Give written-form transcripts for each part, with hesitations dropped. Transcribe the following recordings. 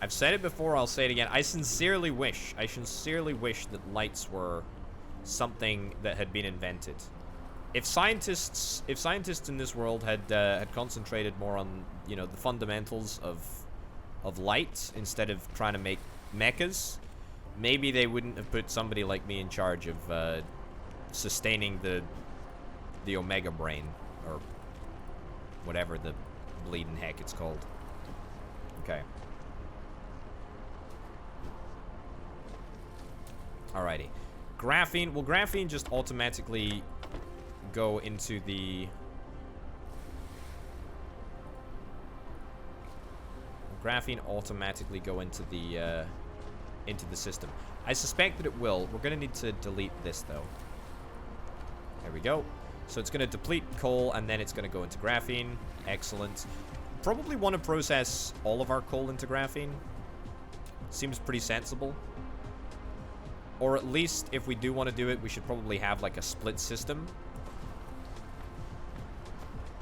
I've said it before, I'll say it again. I sincerely wish that lights were something that had been invented. If scientists in this world had concentrated more on, you know, the fundamentals of light instead of trying to make mechas, maybe they wouldn't have put somebody like me in charge of sustaining the Omega Brain, or whatever the bleeding heck it's called. Okay. Alrighty. Graphene. Will graphene just automatically go into the... Will graphene automatically go into the system? I suspect that it will. We're going to need to delete this, though. There we go. So it's going to deplete coal, and then it's going to go into graphene. Excellent. Probably want to process all of our coal into graphene. Seems pretty sensible. Or at least, if we do want to do it, we should probably have, like, a split system.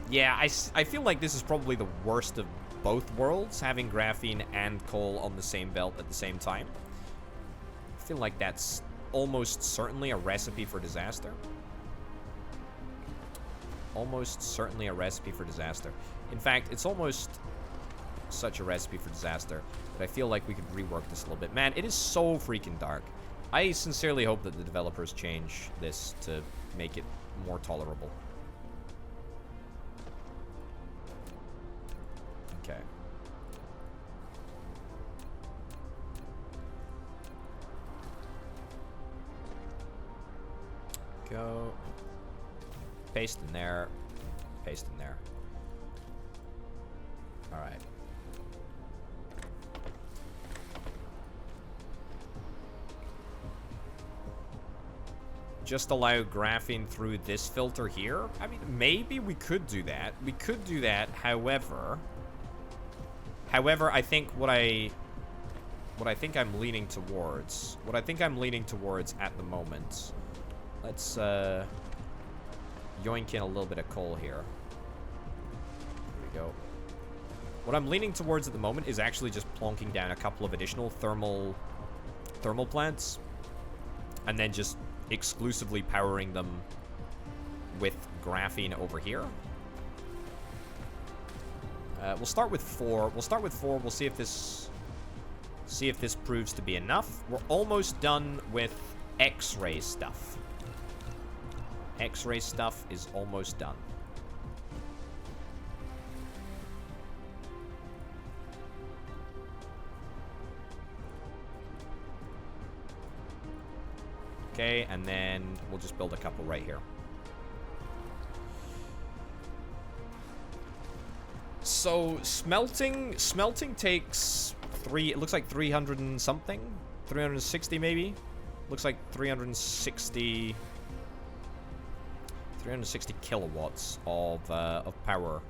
Yeah, I feel like this is probably the worst of both worlds, having graphene and coal on the same belt at the same time. I feel like that's almost certainly a recipe for disaster. Almost certainly a recipe for disaster. In fact, it's almost such a recipe for disaster that I feel like we could rework this a little bit. Man, it is so freaking dark. I sincerely hope that the developers change this to make it more tolerable. Okay. Go. Paste in there. Paste in there. Alright. Just allow graphene through this filter here? I mean, maybe we could do that. We could do that, however... I think what I think I'm leaning towards... What I think I'm leaning towards at the moment... Let's, yoink in a little bit of coal here. There we go. What I'm leaning towards at the moment is actually just plonking down a couple of additional thermal plants. And then just exclusively powering them with graphene over here. We'll start with 4. We'll start with 4. We'll see if this proves to be enough. We're almost done with X-ray stuff. X-ray stuff is almost done. Okay, and then we'll just build a couple right here. So, smelting takes it looks like 300 and something? 360 maybe? Looks like 360 kilowatts of power.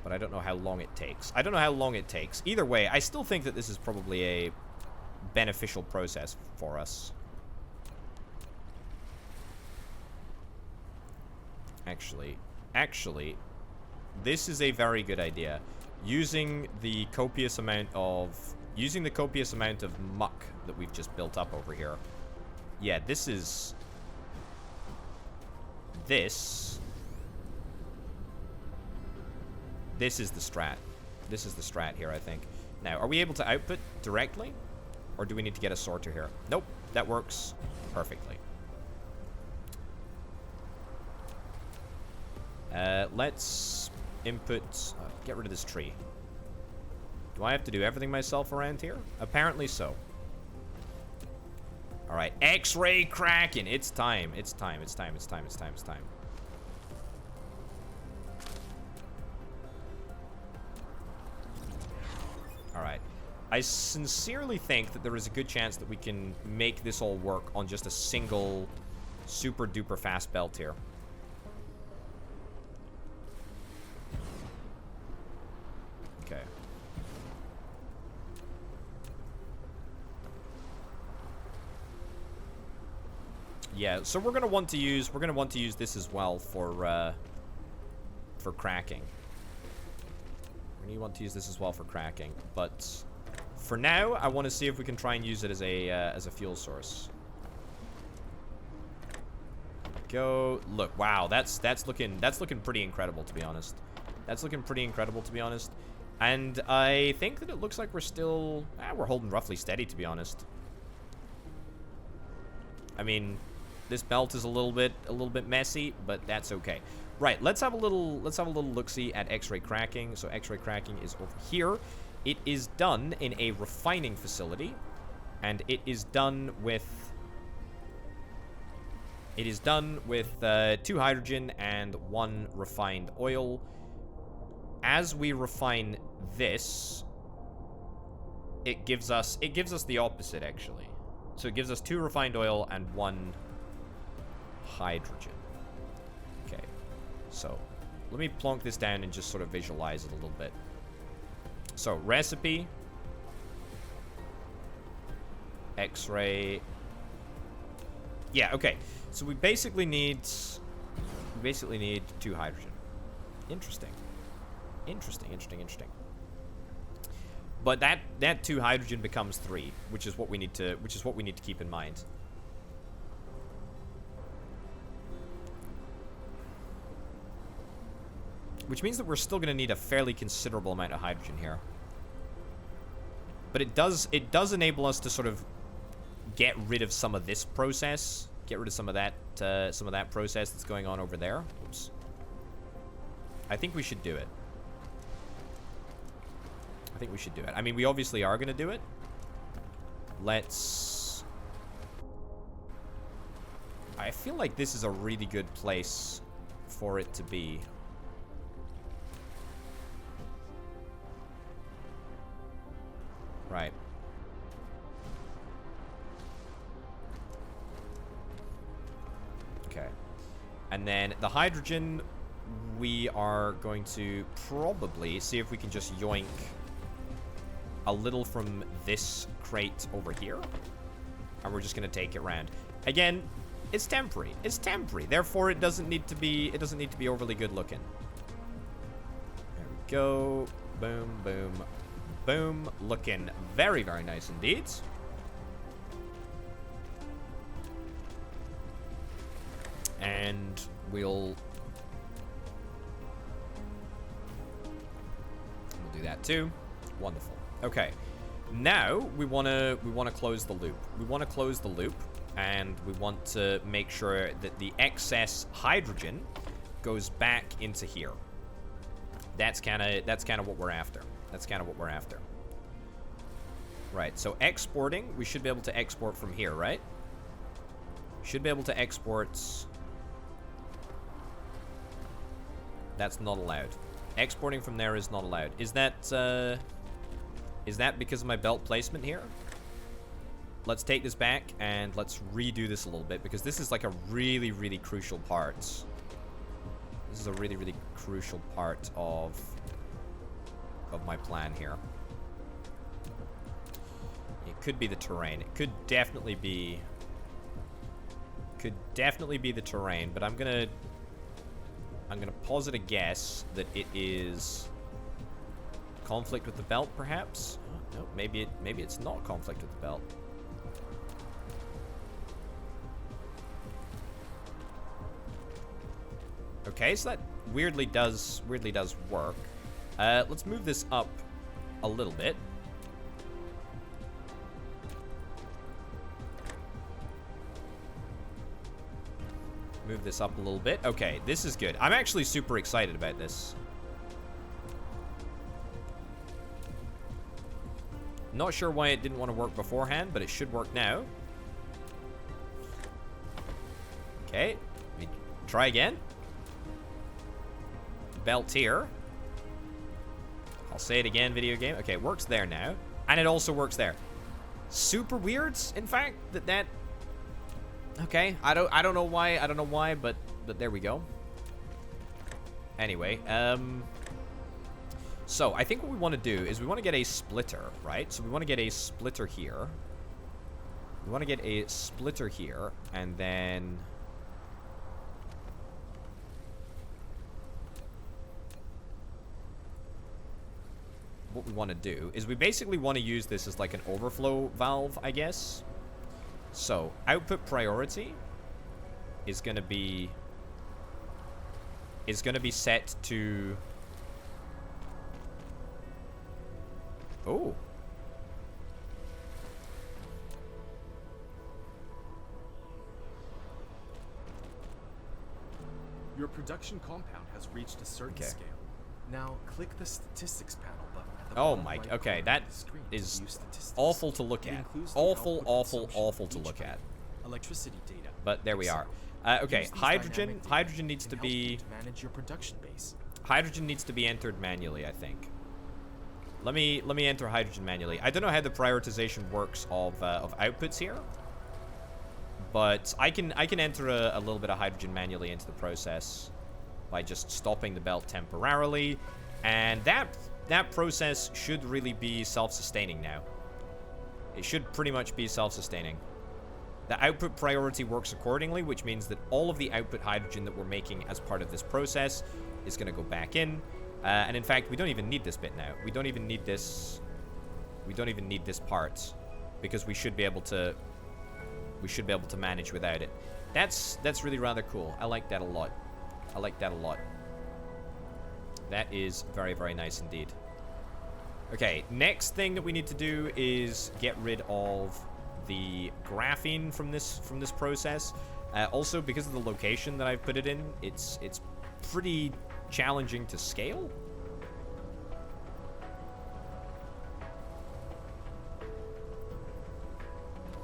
But I don't know how long it takes. Either way, I still think that this is probably a beneficial process for us. Actually, this is a very good idea. Using the copious amount of muck that we've just built up over here. Yeah, this is the strat. This is the strat here, I think. Now, are we able to output directly? Or do we need to get a sorter here? Nope, that works perfectly. Let's input... get rid of this tree. Do I have to do everything myself around here? Apparently so. Alright, X-ray Kraken! It's time. Alright. I sincerely think that there is a good chance that we can make this all work on just a single super duper fast belt here. Okay. Yeah, so we're gonna want to use this as well for cracking. We're gonna want to use this as well for cracking, but For now, I want to see if we can try and use it as a fuel source. Go. Look, wow, that's looking pretty incredible, to be honest. That's looking pretty incredible, to be honest. And I think that it looks like we're still... we're holding roughly steady, to be honest. I mean, this belt is a little bit messy, but that's okay. Right, let's have a little look-see at X-ray cracking. So X-ray cracking is over here. It is done in a refining facility, and it is done with 2 hydrogen and 1 refined oil. As we refine this, it gives us the opposite, actually. So it gives us 2 refined oil and 1 hydrogen. Okay, so let me plonk this down and just sort of visualize it a little bit. So recipe, X-ray. Yeah, okay. So we basically need 2 hydrogen. Interesting. But that 2 hydrogen becomes 3, which is what we need to keep in mind. Which means that we're still going to need a fairly considerable amount of hydrogen here. But it does enable us to sort of get rid of some of this process, get rid of some of that process that's going on over there. Oops. I think we should do it. I mean, we obviously are going to do it. I feel like this is a really good place for it to be. Right. Okay. And then the hydrogen, we are going to probably see if we can just yoink a little from this crate over here. And we're just going to take it round. Again, it's temporary. Therefore, it doesn't need to be overly good looking. There we go. Boom, boom, boom. Looking very, very nice indeed. And we'll do that too. Wonderful. Okay. Now we want to close the loop. And we want to make sure that the excess hydrogen goes back into here. That's kind of what we're after. Right. So exporting, we should be able to export from here, right? Should be able to export. That's not allowed. Exporting from there is not allowed. Is that because of my belt placement here? Let's take this back and let's redo this a little bit, because this is like a really, really crucial part. This is a really, really crucial part of my plan here. It could be the terrain. It could definitely be the terrain, but I'm gonna posit a guess that it is conflict with the belt, perhaps. Oh, no, maybe it's not conflict with the belt. Okay, so that weirdly does work. Let's move this up a little bit. Move this up a little bit. Okay, this is good. I'm actually super excited about this. Not sure why it didn't want to work beforehand, but it should work now. Okay, let me try again. Belt here. I'll say it again, video game. Okay, it works there now. And it also works there. Super weird, in fact, that... Okay, I don't know why, but there we go. Anyway, so I think what we want to do is we want to get a splitter, right? So we want to get a splitter here. And then what we want to do is we basically want to use this as like an overflow valve, I guess. So, output priority is going to be set to... Oh. Your production compound has reached a certain scale. Now click the statistics panel button at the bottom right okay, corner that of the screen is to view statistics. awful to look It at. includes the Awful, output awful, consumption awful of to each look at. item, electricity data. But there we are. etc. Okay, Use these hydrogen. dynamic data Hydrogen needs to can help you be. to manage your production base. Hydrogen needs to be entered manually, I think. Let me enter hydrogen manually. I don't know how the prioritization works of outputs here, but I can enter a little bit of hydrogen manually into the process by just stopping the belt temporarily, and that process should really be self-sustaining now. It should pretty much be self-sustaining. The output priority works accordingly, which means that all of the output hydrogen that we're making as part of this process is going to go back in. And in fact, we don't even need this bit now. We don't even need this. We don't even need this part, because we should be able to. We should be able to manage without it. That's really rather cool. I like that a lot. I like that a lot. That is very, very nice indeed. Okay, next thing that we need to do is get rid of the graphene from this process. Also, because of the location that I've put it in, it's pretty challenging to scale.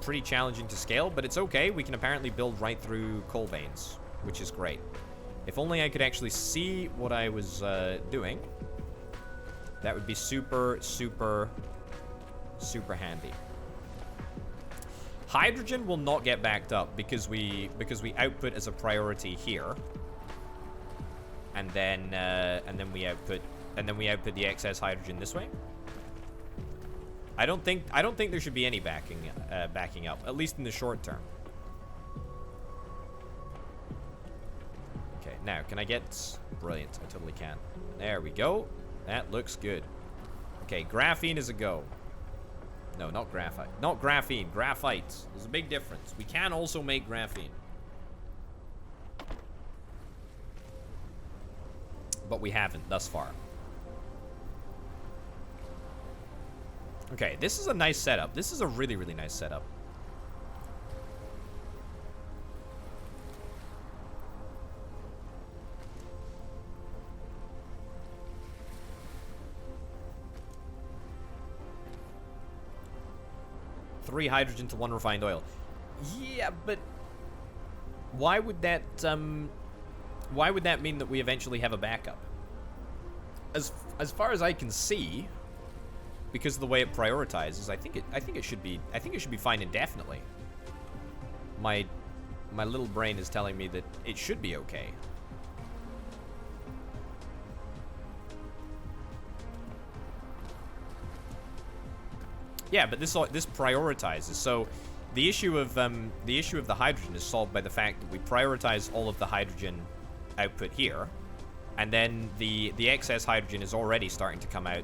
Pretty challenging to scale, but it's okay. We can apparently build right through coal veins, which is great. If only I could actually see what I was doing. That would be super, super, super handy. Hydrogen will not get backed up because we output as a priority here, and then we output the excess hydrogen this way. I don't think there should be any backing up, at least in the short term. Okay, now can I get... Brilliant, I totally can. There we go. That looks good. Okay, graphene is a go. No, not graphite. Not graphene, graphite. There's a big difference. We can also make graphene. But we haven't thus far. Okay, this is a nice setup. This is a really, really nice setup. Three hydrogen to one refined oil. Yeah, but why would that mean that we eventually have a backup? As far as I can see, because of the way it prioritizes, I think it should be fine indefinitely. My little brain is telling me that it should be okay. Yeah, but this prioritizes. So the issue of the hydrogen is solved by the fact that we prioritize all of the hydrogen output here, and then the excess hydrogen is already starting to come out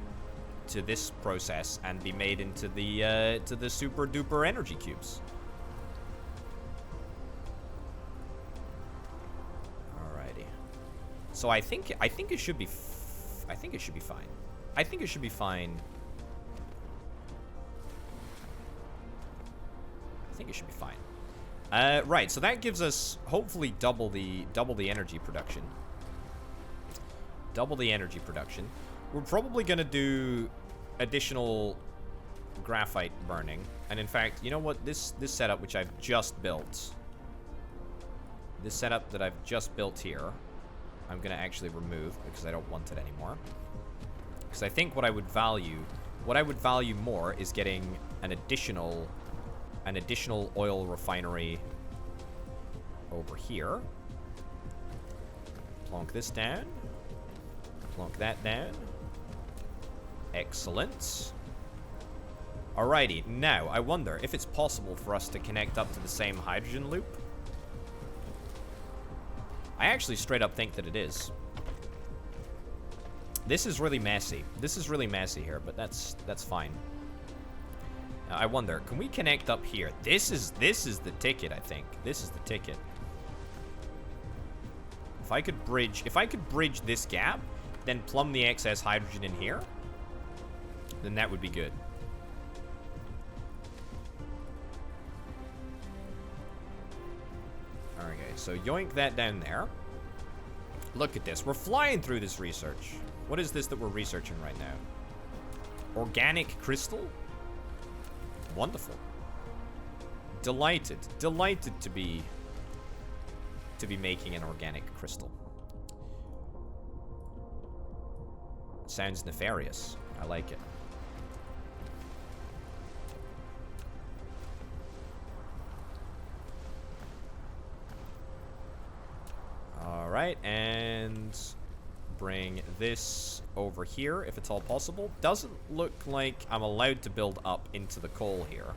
to this process and be made into the super duper energy cubes. Alrighty. So I think it should be fine. I think it should be fine. I think it should be fine. Right, so that gives us hopefully double the energy production. Double the energy production. We're probably gonna do additional graphite burning, and in fact, you know what? This setup which I've just built, this setup that I've just built here, I'm gonna actually remove because I don't want it anymore. Because I think what I would value more is getting an additional oil refinery over here. Plonk this down. Plonk that down. Excellent. Alrighty, now I wonder if it's possible for us to connect up to the same hydrogen loop. I actually straight up think that it is. This is really messy. This is really messy here, but that's fine. I wonder, can we connect up here? This is the ticket, I think. This is the ticket. If I could bridge this gap, then plumb the excess hydrogen in here, then that would be good. Okay, so yoink that down there. Look at this. We're flying through this research. What is this that we're researching right now? Organic crystal? Wonderful. Delighted to be making an organic crystal. Sounds nefarious. I like it. All right, and bring this over here if it's all possible. Doesn't look like I'm allowed to build up into the coal here.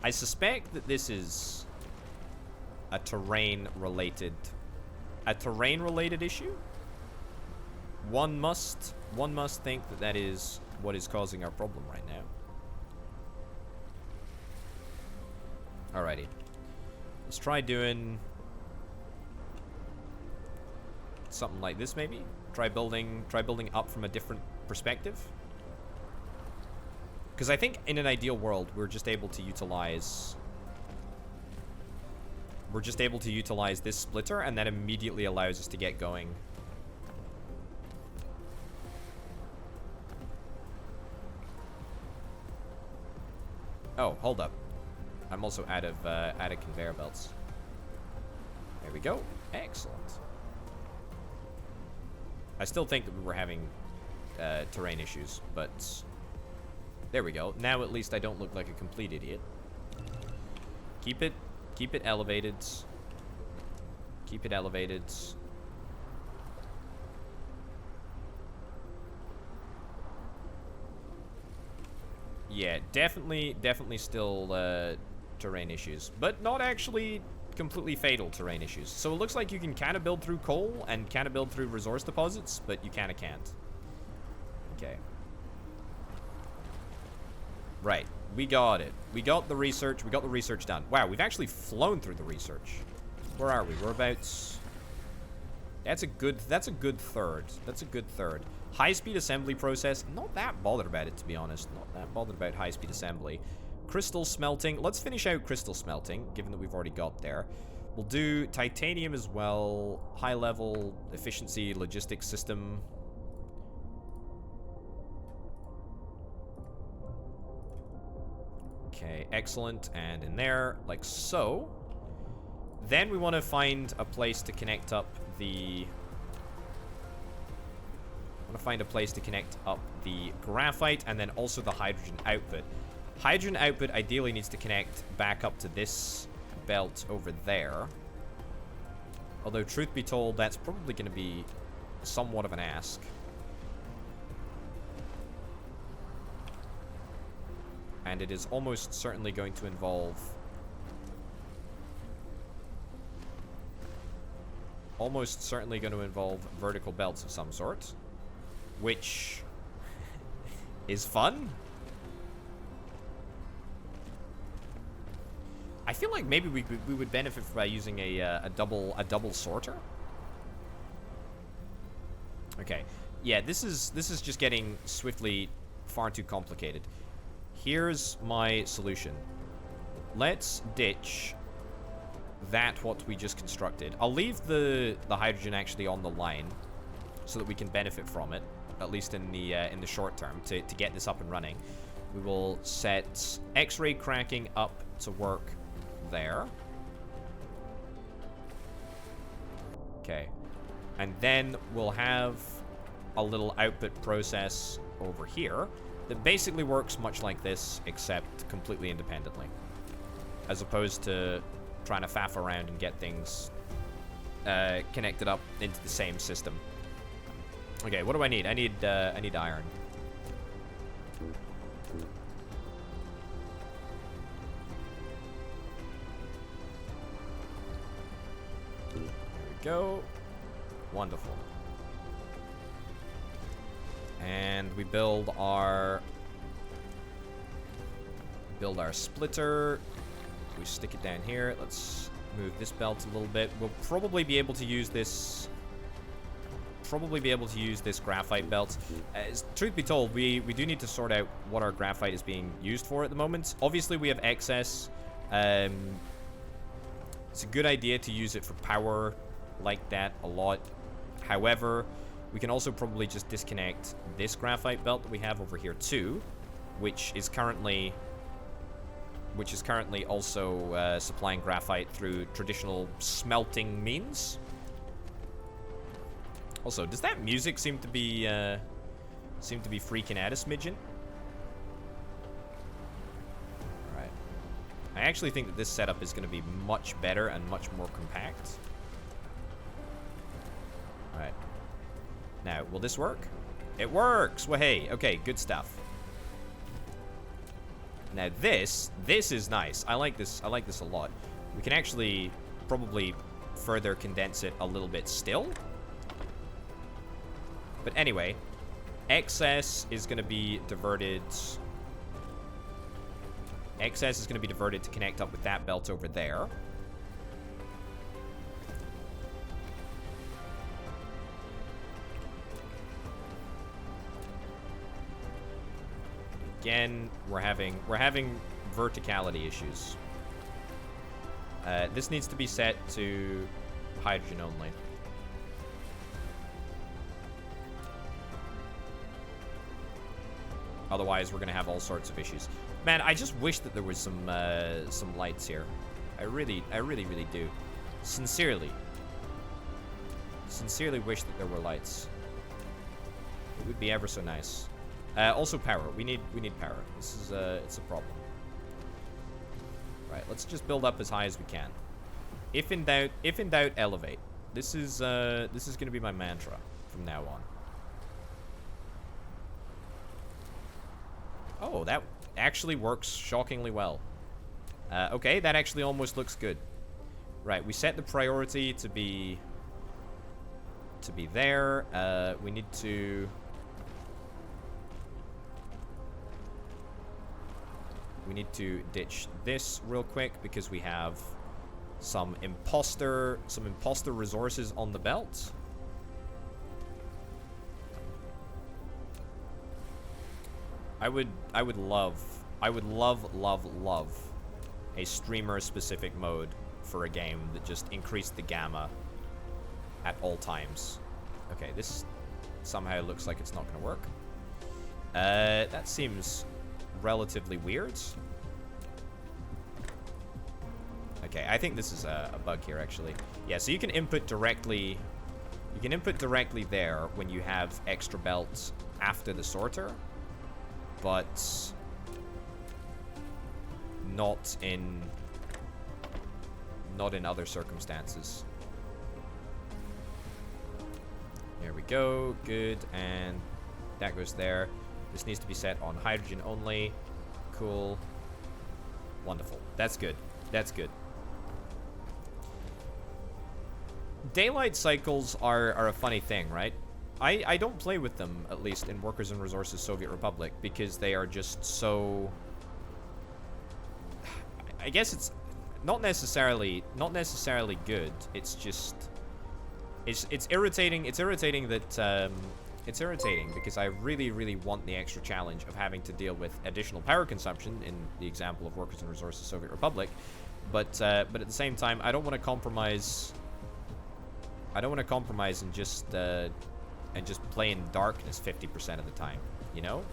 I suspect that this is a terrain-related issue. One must think that that is what is causing our problem right now. Alrighty. Let's try doing something like this, maybe. Try building up from a different perspective. Because I think in an ideal world, we're just able to utilize this splitter, and that immediately allows us to get going. Oh, hold up. I'm also out of conveyor belts. There we go. Excellent. I still think that we were having terrain issues, but there we go. Now at least I don't look like a complete idiot. Keep it elevated. Keep it elevated. Yeah, definitely still terrain issues, but not actually completely fatal terrain issues. So it looks like you can kind of build through coal and kind of build through resource deposits, but you kind of can't. Okay. Right. We got it. We got the research. We got the research done. Wow, we've actually flown through the research. Where are we? We're about... That's a good third. That's a good third. High-speed assembly process. Not that bothered about it, to be honest. Not that bothered about high-speed assembly. Crystal smelting. Let's finish out crystal smelting, given that we've already got there. We'll do titanium as well. High-level efficiency logistics system. Okay, excellent. And in there, like so. Then we want to find a place to connect up the... graphite and then also the hydrogen output. Hydrogen output ideally needs to connect back up to this belt over there. Although, truth be told, that's probably going to be somewhat of an ask. And it is almost certainly going to involve... vertical belts of some sort. Which is fun. I feel like maybe we would benefit by using a double sorter. Okay, yeah, this is just getting swiftly far too complicated. Here's my solution. Let's ditch what we just constructed. I'll leave the hydrogen actually on the line so that we can benefit from it, at least in the short term, to get this up and running. We will set X-ray cracking up to work there. Okay. And then we'll have a little output process over here that basically works much like this, except completely independently. As opposed to trying to faff around and get things connected up into the same system. Okay, what do I need? I need iron. There we go. Wonderful. And we build our splitter. We stick it down here. Let's move this belt a little bit. We'll probably be able to use this. Graphite belt. Truth be told, we do need to sort out what our graphite is being used for at the moment. Obviously, we have excess. It's a good idea to use it for power like that a lot. However, we can also probably just disconnect this graphite belt that we have over here too, which is currently also supplying graphite through traditional smelting means. Also, does that music seem to be freaking out a smidgen? Alright. I actually think that this setup is going to be much better and much more compact. Alright. Now, will this work? It works! Well, hey, okay, good stuff. Now this is nice. I like this a lot. We can actually probably further condense it a little bit still. But anyway, excess is going to be diverted. Excess is going to be diverted to connect up with that belt over there. Again, we're having verticality issues. This needs to be set to hydrogen only. Otherwise, we're gonna have all sorts of issues. Man, I just wish that there was some lights here. I really do. Sincerely wish that there were lights. It would be ever so nice. Also power. We need power. This is it's a problem. Right, let's just build up as high as we can. If in doubt, elevate. This is gonna be my mantra from now on. Oh, that actually works shockingly well. Okay, that actually almost looks good. Right, we set the priority to be there. We need to ditch this real quick because we have some imposter resources on the belt. I would love a streamer specific mode for a game that just increased the gamma at all times. Okay, this somehow looks like it's not going to work. That seems relatively weird. Okay, I think this is a bug here actually. Yeah, so you can input directly there when you have extra belts after the sorter, but not in other circumstances. There we go, good, and that goes there. This needs to be set on hydrogen only. Cool. Wonderful. That's good. That's good. Daylight cycles are a funny thing, right? I don't play with them, at least in Workers and Resources Soviet Republic, because they are just so... I guess it's not necessarily good. It's just... It's irritating. It's irritating that... It's irritating because I really want the extra challenge of having to deal with additional power consumption in the example of Workers and Resources Soviet Republic, but at the same time, I don't want to compromise. I don't want to compromise and just play in darkness 50% of the time. You know,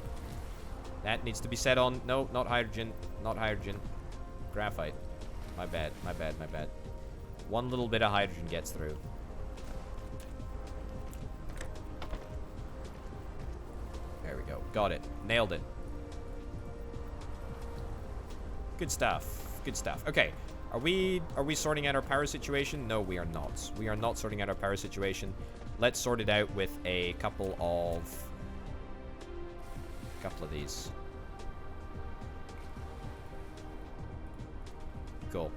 that needs to be set on. No, not hydrogen. Not hydrogen. Graphite. My bad. My bad. My bad. One little bit of hydrogen gets through. There we go. Got it. Nailed it. Good stuff. Good stuff. Okay. Are we sorting out our power situation? No, we are not. We are not sorting out our power situation. Let's sort it out with a couple of these. Cool.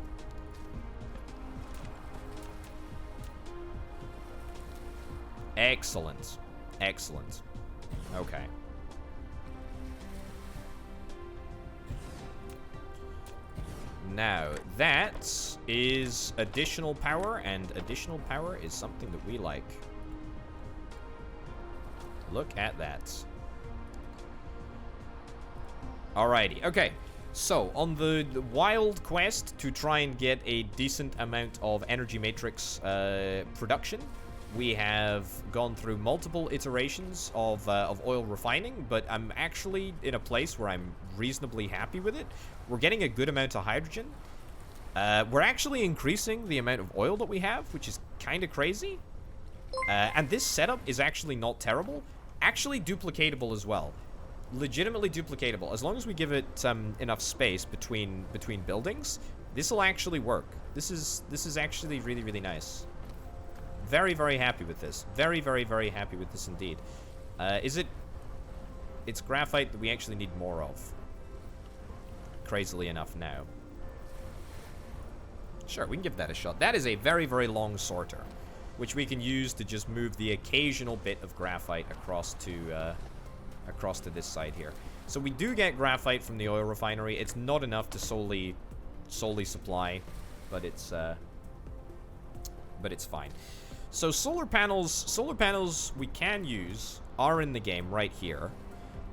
Excellent. Excellent. Okay. Now, that is additional power, and additional power is something that we like. Look at that. Alrighty, okay. So, on the wild quest to try and get a decent amount of energy matrix production, we have gone through multiple iterations of oil refining, but I'm actually in a place where I'm reasonably happy with it. We're getting a good amount of hydrogen. We're actually increasing the amount of oil that we have, which is kind of crazy. And this setup is actually not terrible. Actually duplicatable as well. Legitimately duplicatable. As long as we give it enough space between buildings, this will actually work. This is actually really, really nice. Very, very happy with this. Very, very, very happy with this indeed. It's graphite that we actually need more of. Crazily enough now. Sure, we can give that a shot. That is a very, very long sorter, which we can use to just move the occasional bit of graphite across to this side here. So we do get graphite from the oil refinery. It's not enough to solely supply, but it's fine. So solar panels we can use are in the game right here.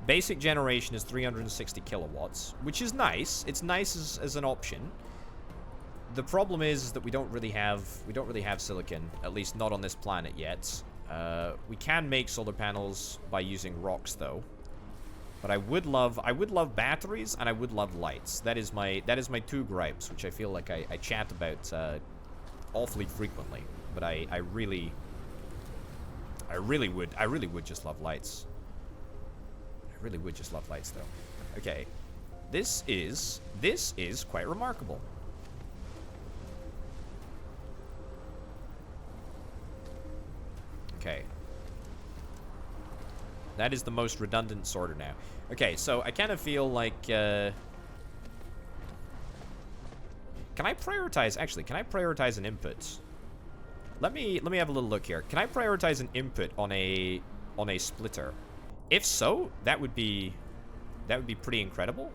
Basic generation is 360 kilowatts, which is nice. It's nice as an option. The problem is that we don't really have silicon, at least not on this planet yet. We can make solar panels by using rocks though. But I would love batteries, and I would love lights. That is my two gripes, which I feel like I chat about awfully frequently. But I really would just love lights. I really would just love lights though. Okay. This is quite remarkable. Okay. That is the most redundant sorter now. Okay, so I kind of feel like, can I prioritize, actually, can I prioritize an input? Let me have a little look here. Can I prioritize an input on a splitter? If so, that would be pretty incredible.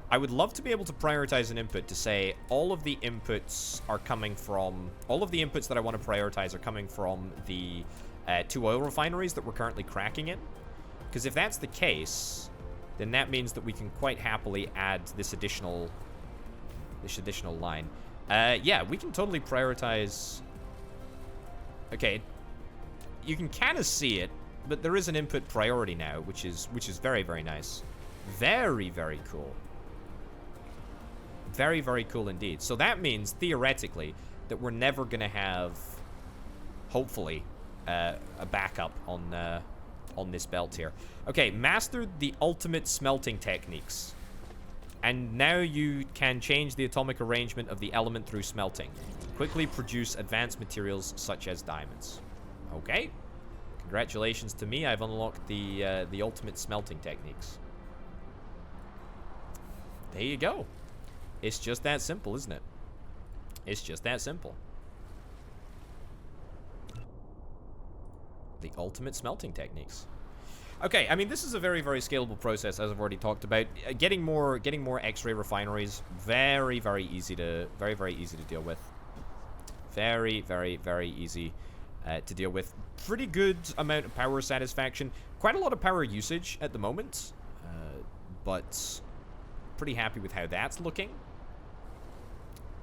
I would love to be able to prioritize an input to say all of the inputs that I want to prioritize are coming from the 2 oil refineries that we're currently cracking in. Because if that's the case, then that means that we can quite happily add this additional line. Yeah, we can totally prioritize. Okay, you can kind of see it, but there is an input priority now, which is very, very nice. Very, very cool. Very, very cool indeed. So that means, theoretically, that we're never going to have, hopefully, a backup on this belt here. Okay, mastered the ultimate smelting techniques. And now you can change the atomic arrangement of the element through smelting. Quickly produce advanced materials such as diamonds. Okay. Congratulations to me. I've unlocked the ultimate smelting techniques. There you go. It's just that simple, isn't it? It's just that simple. The ultimate smelting techniques. Okay, I mean, this is a very, very scalable process, as I've already talked about. Getting more X-ray refineries, very, very easy to deal with. Very, very, very easy to deal with. Pretty good amount of power satisfaction. Quite a lot of power usage at the moment, but pretty happy with how that's looking.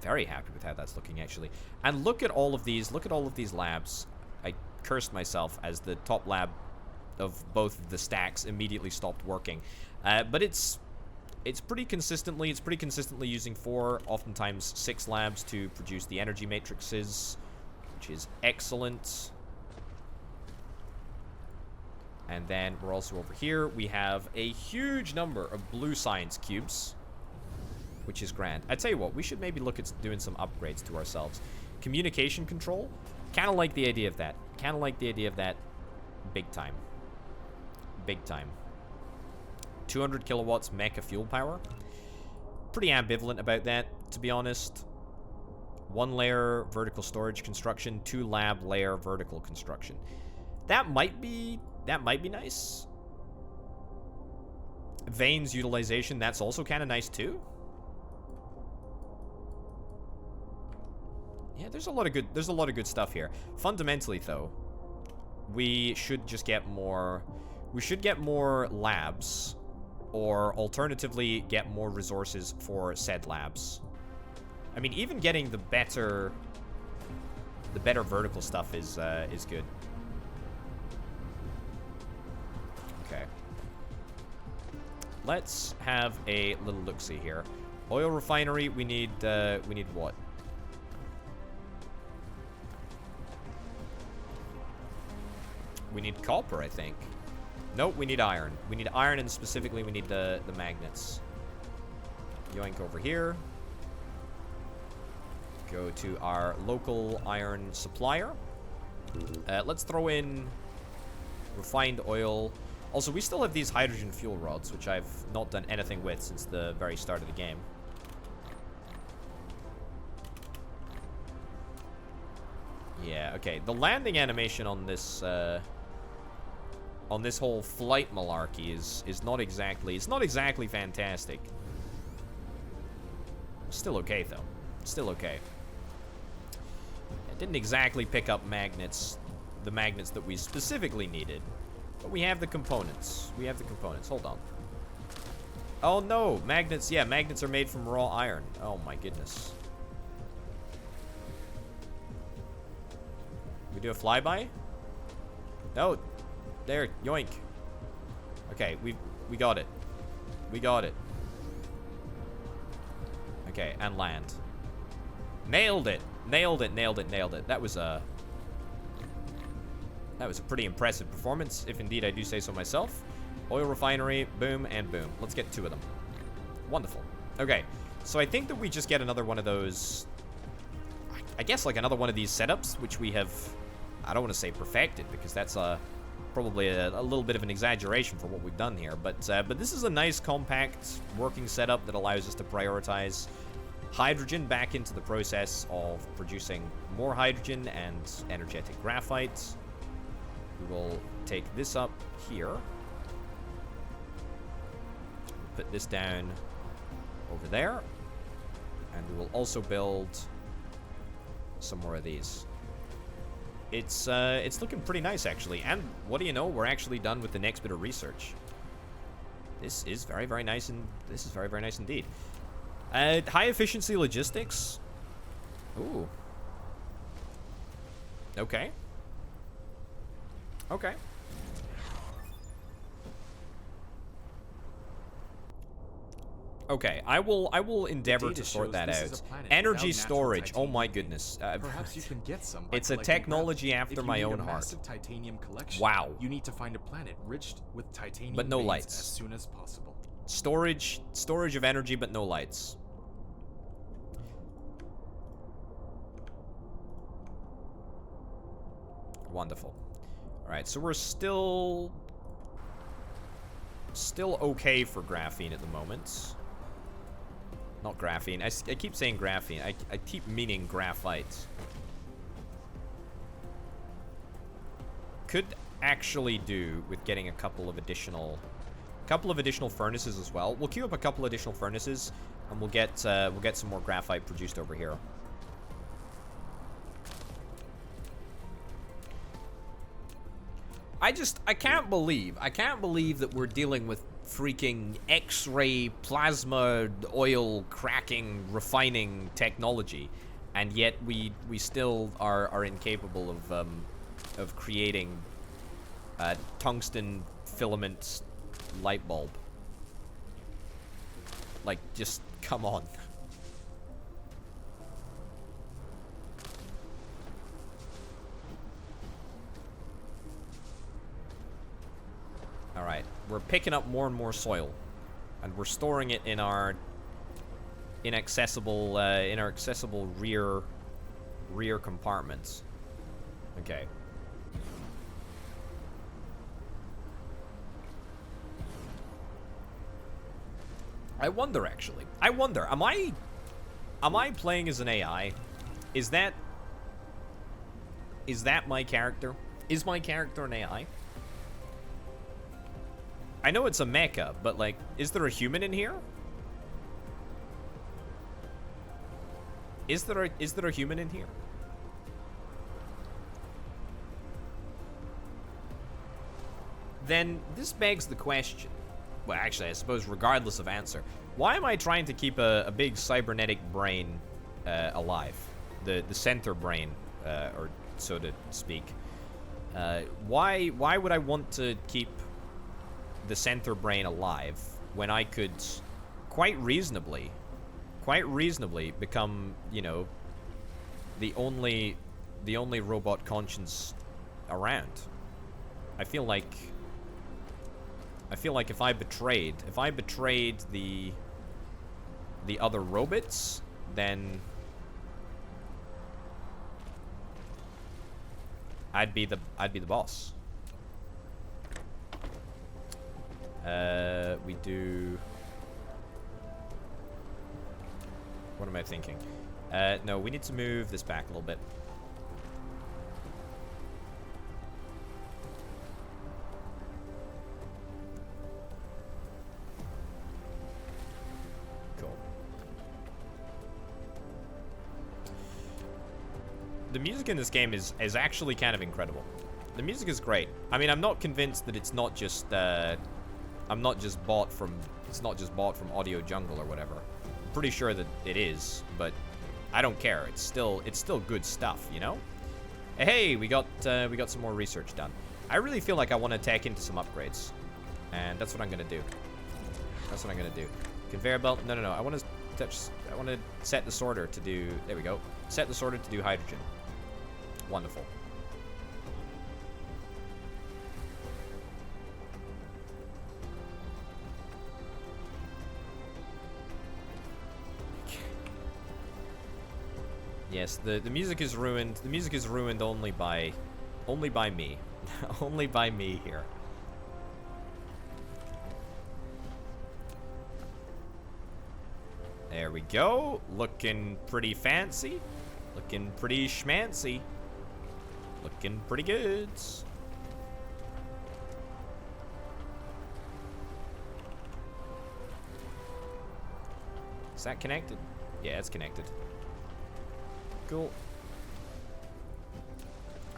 Very happy with how that's looking, actually. And look at all of these labs. I cursed myself as the top lab of both of the stacks immediately stopped working. But it's pretty consistently using 4, oftentimes 6 labs to produce the energy matrices, which is excellent. And then we're also over here. We have a huge number of blue science cubes, which is grand. I tell you what, we should maybe look at doing some upgrades to ourselves. Communication control, kind of like the idea of that. Kind of like the idea of that big time. Big time. 200 kilowatts mecha fuel power. Pretty ambivalent about that, to be honest. 1 layer vertical storage construction, 2 lab layer vertical construction. That might be nice. Veins utilization, that's also kind of nice too. Yeah, there's a lot of good stuff here. Fundamentally though, we should just get more labs, or alternatively get more resources for said labs. I mean, even getting the better vertical stuff is good. Okay. Let's have a little look-see here. Oil refinery, we need what? We need copper, I think. Nope, we need iron. We need iron, and specifically we need the magnets. Yoink over here. Go to our local iron supplier. Let's throw in refined oil. Also, we still have these hydrogen fuel rods, which I've not done anything with since the very start of the game. Yeah, okay. The landing animation on this whole flight malarkey is not exactly, it's not exactly fantastic. Still okay though. Still okay. It didn't exactly pick up magnets, the magnets that we specifically needed. But we have the components. We have the components. Hold on. Oh no, magnets, yeah, magnets are made from raw iron. Oh my goodness. We do a flyby? No. There, yoink. Okay, we got it. We got it. Okay, and land. Nailed it. Nailed it, nailed it, nailed it. That was a pretty impressive performance, if indeed I do say so myself. Oil refinery, boom, and boom. Let's get 2 of them. Wonderful. Okay, so I think that we just get another one of those, I guess like another one of these setups, which we have, I don't want to say perfected, because that's probably a little bit of an exaggeration for what we've done here. But this is a nice, compact, working setup that allows us to prioritize hydrogen back into the process of producing more hydrogen and energetic graphite. We will take this up here. Put this down over there. And we will also build some more of these. It's looking pretty nice, actually. And what do you know? We're actually done with the next bit of research. This is very, very nice, and this is very, very nice indeed. High efficiency logistics. Ooh. Okay. Okay. Okay, I will endeavor to sort that out. Energy storage. Oh my goodness. Perhaps you can get some. It's a technology after my own heart. Titanium collection, wow. You need to find a planet rich with titanium, but no veins lights as soon as possible. Storage of energy, but no lights. Wonderful. All right, so we're still okay for graphene at the moment. Not graphene. I keep saying graphene. I keep meaning graphite. Could actually do with getting a couple of additional furnaces as well. We'll queue up a couple additional furnaces, and we'll get some more graphite produced over here. I can't believe that we're dealing with freaking X-ray plasma oil cracking refining technology, and yet we still are incapable of creating a tungsten filament light bulb. Like, just come on. Alright, we're picking up more and more soil, and we're storing it in our inaccessible rear compartments. Okay. I wonder, actually. I wonder, am I playing as an AI? Is that my character? Is my character an AI? I know it's a mecha, but like, is there a human in here? Is there a human in here? Then this begs the question. Well, actually, I suppose regardless of answer, why am I trying to keep a big cybernetic brain alive? The center brain, or so to speak. Why would I want to keep the center brain alive when I could quite reasonably become, you know, the only robot conscience around? I feel like if I betrayed the other robots, then I'd be the boss. We do. What am I thinking? No, we need to move this back a little bit. Cool. The music in this game is actually kind of incredible. The music is great. I mean, I'm not convinced that it's not just bought from Audio Jungle or whatever. I'm pretty sure that it is, but I don't care. It's still good stuff, you know? Hey, we got some more research done. I really feel like I want to tack into some upgrades, and that's what I'm gonna do. Conveyor belt. No. I want to set the sorter to do. There we go. Set the sorter to do hydrogen. Wonderful. Yes, the music is ruined. The music is ruined only by me. Only by me here. There we go. Looking pretty fancy. Looking pretty schmancy. Looking pretty good. Is that connected? Yeah, it's connected. Cool.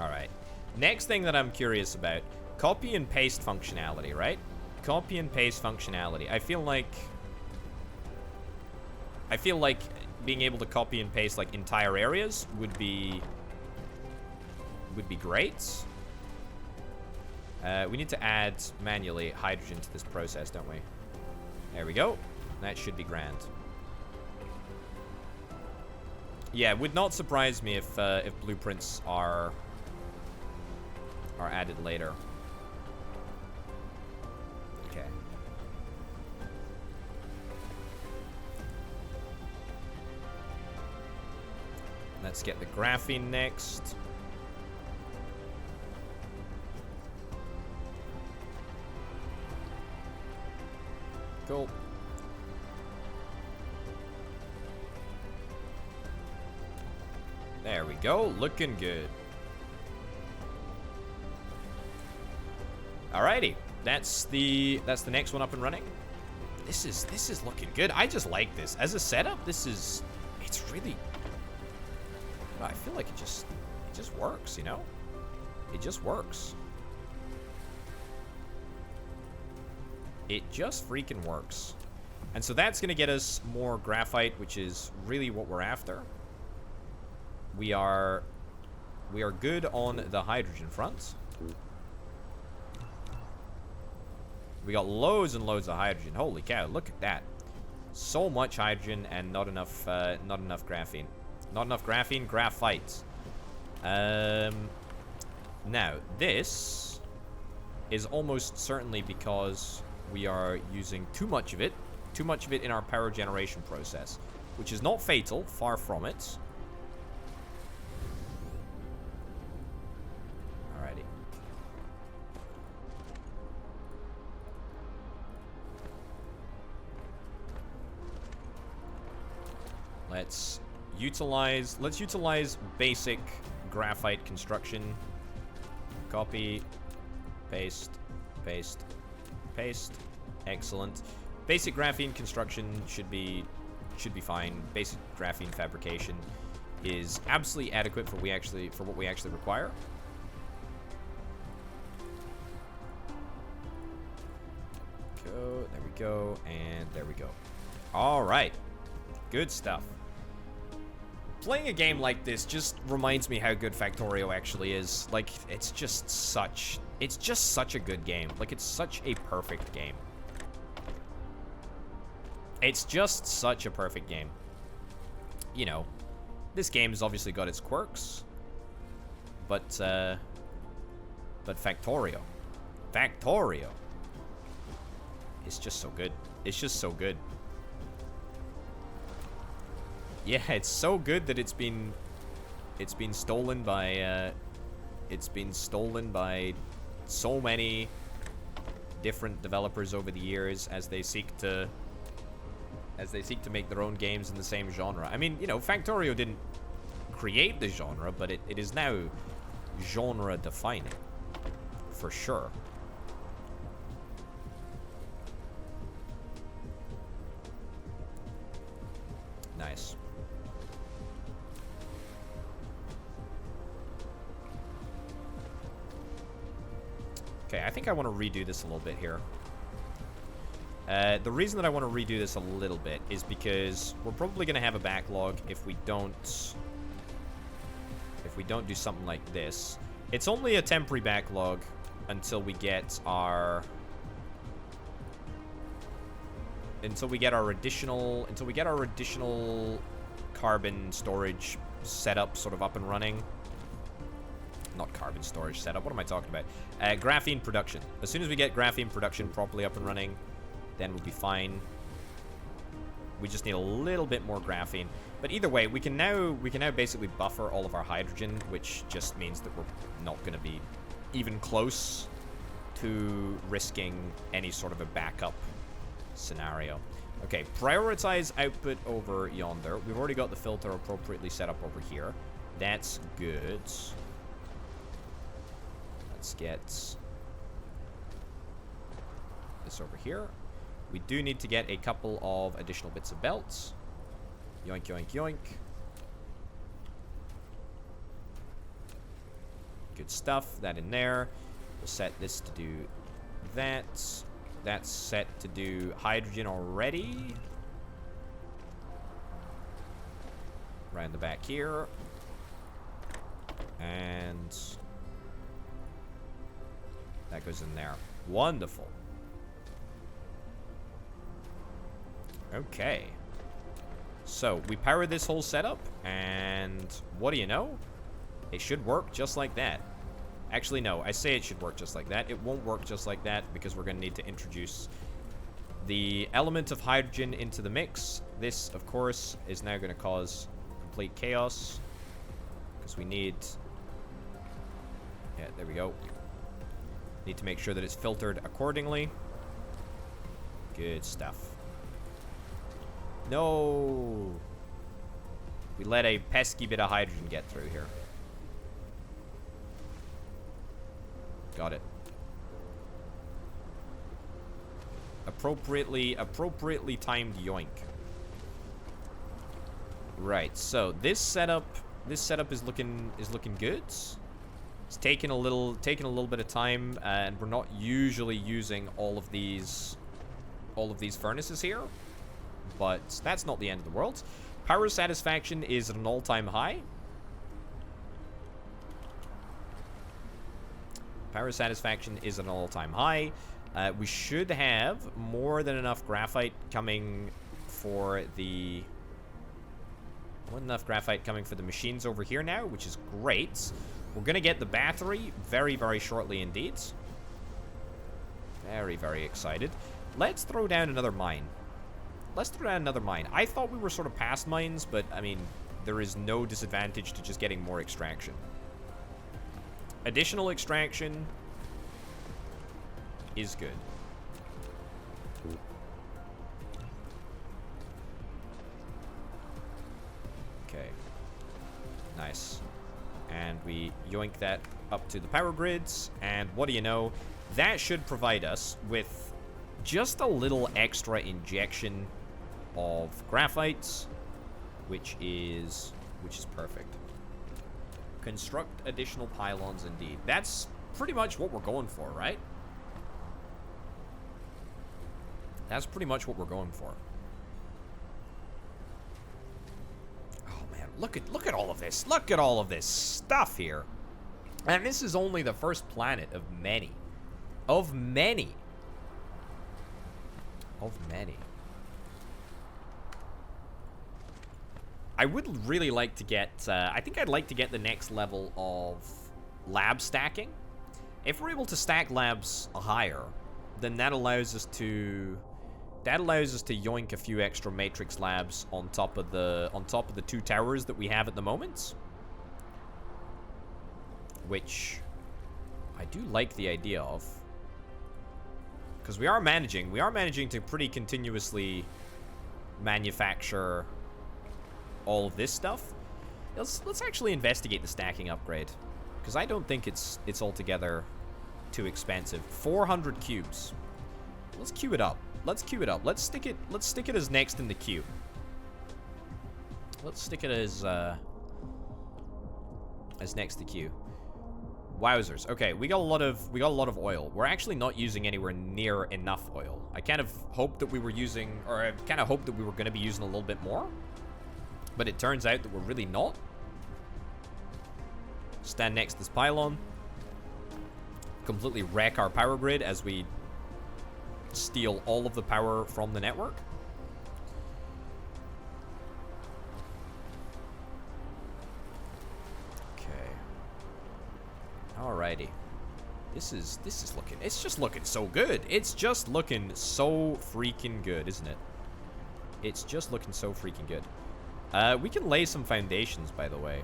Alright. Next thing that I'm curious about. Copy and paste functionality, right? Copy and paste functionality. I feel like being able to copy and paste like entire areas would be great. We need to add manually hydrogen to this process, don't we? There we go. That should be grand. Yeah, it would not surprise me if blueprints are added later. Okay. Let's get the graphene next. Cool. There we go, looking good. Alrighty, that's the next one up and running. This is looking good. I just like this as a setup. It's really. I feel like it just works, you know. It just works. It just freaking works. And so that's gonna get us more graphite, which is really what we're after. We are good on the hydrogen front. We got loads and loads of hydrogen. Holy cow, look at that. So much hydrogen and not enough graphene. Not enough graphene, graphite. Now, this is almost certainly because we are using too much of it in our power generation process, which is not fatal, far from it. Alrighty. Let's let's utilize basic graphite construction. Copy, paste, paste, paste. Excellent. Basic graphene construction should be fine. Basic graphene fabrication is absolutely adequate for what we actually require. There we go, and there we go. All right, good stuff. Playing a game like this just reminds me how good Factorio actually is. Like, it's just such a good game. Like, it's such a perfect game. It's just such a perfect game. You know, this game has obviously got its quirks, but Factorio is just so good. It's just so good. Yeah, it's so good that it's been stolen by so many different developers over the years as they seek to make their own games in the same genre. I mean, you know, Factorio didn't create the genre, but it is now genre defining for sure. Nice. Okay, I think I want to redo this a little bit here. The reason that I want to redo this a little bit is because we're probably going to have a backlog if we don't do something like this. It's only a temporary backlog until we get our additional carbon storage setup sort of up and running. Not carbon storage setup. What am I talking about? Graphene production. As soon as we get graphene production properly up and running, then we'll be fine. We just need a little bit more graphene. But either way, we can now basically buffer all of our hydrogen, which just means that we're not going to be even close to risking any sort of a backup scenario. Okay, prioritize output over yonder. We've already got the filter appropriately set up over here. That's good. Let's get this over here. We do need to get a couple of additional bits of belts. Yoink, yoink, yoink. Good stuff. That in there. We'll set this to do that. That's set to do hydrogen already. Around the back here. And that goes in there. Wonderful. Okay. So, we power this whole setup, and what do you know? It should work just like that. Actually, no. I say it should work just like that. It won't work just like that because we're going to need to introduce the element of hydrogen into the mix. This, of course, is now going to cause complete chaos because we need... Yeah, there we go. Need to make sure that it's filtered accordingly. Good stuff. No! We let a pesky bit of hydrogen get through here. Got it. Appropriately timed yoink. Right, so this setup is looking good. It's taking a little bit of time, and we're not usually using all of these furnaces here. But that's not the end of the world. Power satisfaction is at an all-time high. Power satisfaction is at an all-time high. We should have more than enough graphite coming for the... More than enough graphite coming for the machines over here now, which is great. We're going to get the battery very, very shortly indeed. Very, very excited. Let's throw down another mine. I thought we were sort of past mines, but, I mean, there is no disadvantage to just getting more extraction. Additional extraction is good. Okay. Nice. And we yoink that up to the power grids. And what do you know? That should provide us with just a little extra injection of graphites, which is perfect. Construct additional pylons, indeed. That's pretty much what we're going for, right? That's pretty much what we're going for. Oh man, look at all of this. Look at all of this stuff here. And this is only the first planet of many. Of many. Of many. I would really like to get, I think I'd like to get the next level of lab stacking. If we're able to stack labs higher, then that allows us to yoink a few extra matrix labs on top of the 2 towers that we have at the moment. Which I do like the idea of. Because we are managing to pretty continuously manufacture all of this stuff. Let's actually investigate the stacking upgrade, because I don't think it's altogether too expensive. 400 cubes. Let's queue it up. Let's queue it up. Let's stick it as next in the queue. Let's stick it as next to queue. Wowzers. Okay, we got a lot of oil. We're actually not using anywhere near enough oil. I kind of hoped that we were using, or I kind of hoped that we were going to be using a little bit more, but it turns out that we're really not. Stand next to this pylon. Completely wreck our power grid as we steal all of the power from the network. Okay. Alrighty. This is looking, it's just looking so good. It's just looking so freaking good, isn't it? It's just looking so freaking good. We can lay some foundations, by the way.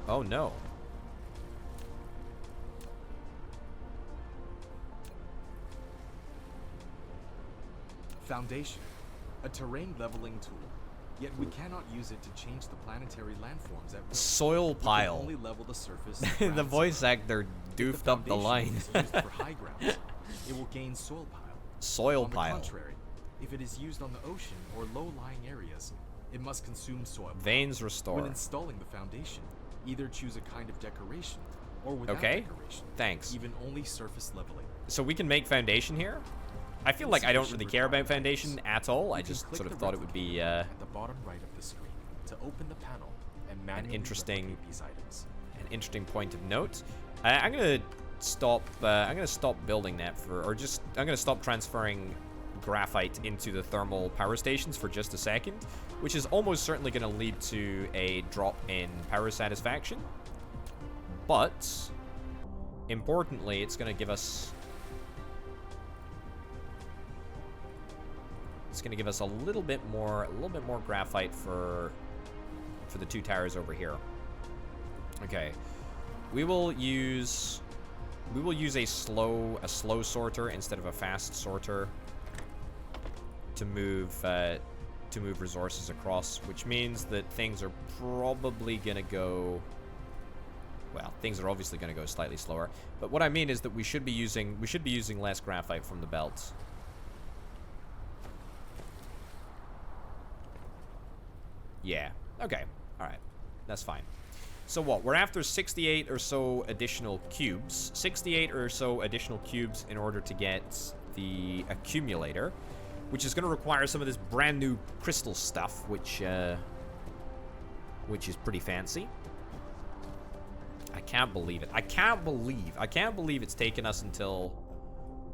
Oh no. Foundation, a terrain leveling tool. Yet we cannot use it to change the planetary landforms at will. Soil pile. Only level the surface. The voice actor doofed up the line. Is used for high ground, it will gain soil pile. Soil on pile. On the contrary, if it is used on the ocean or low-lying areas, it must consume soil pile. Veins restore. When installing the foundation, either choose a kind of decoration or without okay. decoration. Thanks. Even only surface leveling. So we can make foundation here? I feel like I don't really care about foundation at all. I just sort of thought it would be at the bottom right of the screen to open the panel and manually an interesting these items. An interesting point of note. I'm gonna stop building that I'm gonna stop transferring graphite into the thermal power stations for just a second, which is almost certainly gonna lead to a drop in power satisfaction. But importantly, it's gonna give us a little bit more graphite for the 2 towers over here. Okay, we will use a slow sorter instead of a fast sorter to move resources across, which means that things are probably gonna go. Well, things are obviously gonna go slightly slower. But what I mean is that we should be using less graphite from the belt. Yeah. Okay. All right. That's fine. So what? We're after 68 or so additional cubes. 68 or so additional cubes in order to get the accumulator, which is going to require some of this brand new crystal stuff, which is pretty fancy. I can't believe it. I can't believe it's taken us until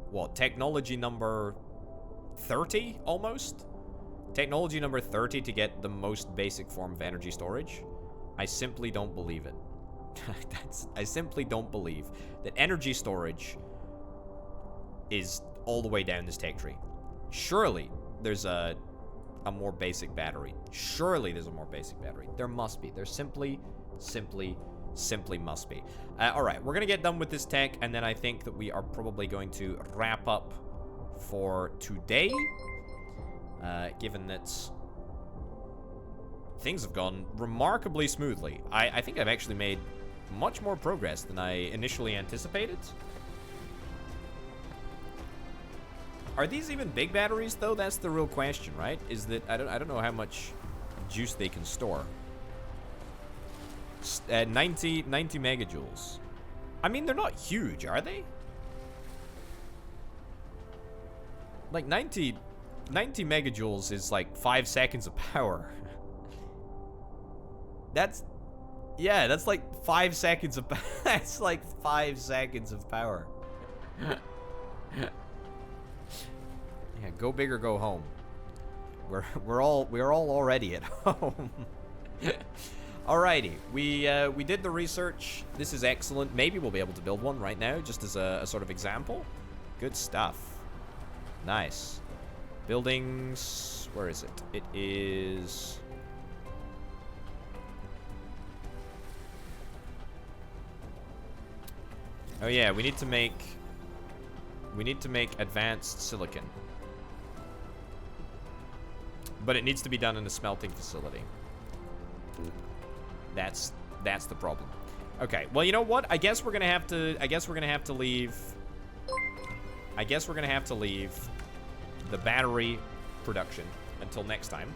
what? Technology number 30 almost? Technology number 30 to get the most basic form of energy storage. I simply don't believe it. I simply don't believe that energy storage is all the way down this tech tree. Surely there's a more basic battery. Surely there's a more basic battery. There must be. There simply must be. Alright, we're going to get done with this tech, and then I think that we are probably going to wrap up for today. given that things have gone remarkably smoothly. I think I've actually made much more progress than I initially anticipated. Are these even big batteries, though? That's the real question, right? Is that I don't know how much juice they can store. 90 megajoules. I mean, they're not huge, are they? Like 90 megajoules is like 5 seconds of power. That's like 5 seconds of that's like 5 seconds of power. Yeah, go big or go home. We're all already at home. Alrighty, we did the research. This is excellent. Maybe we'll be able to build one right now, just as a sort of example. Good stuff. Nice. Buildings. Where is it? It is. Oh yeah, we need to make advanced silicon. But it needs to be done in a smelting facility. That's the problem. Okay, well, you know what? I guess we're gonna have to leave the battery production until next time.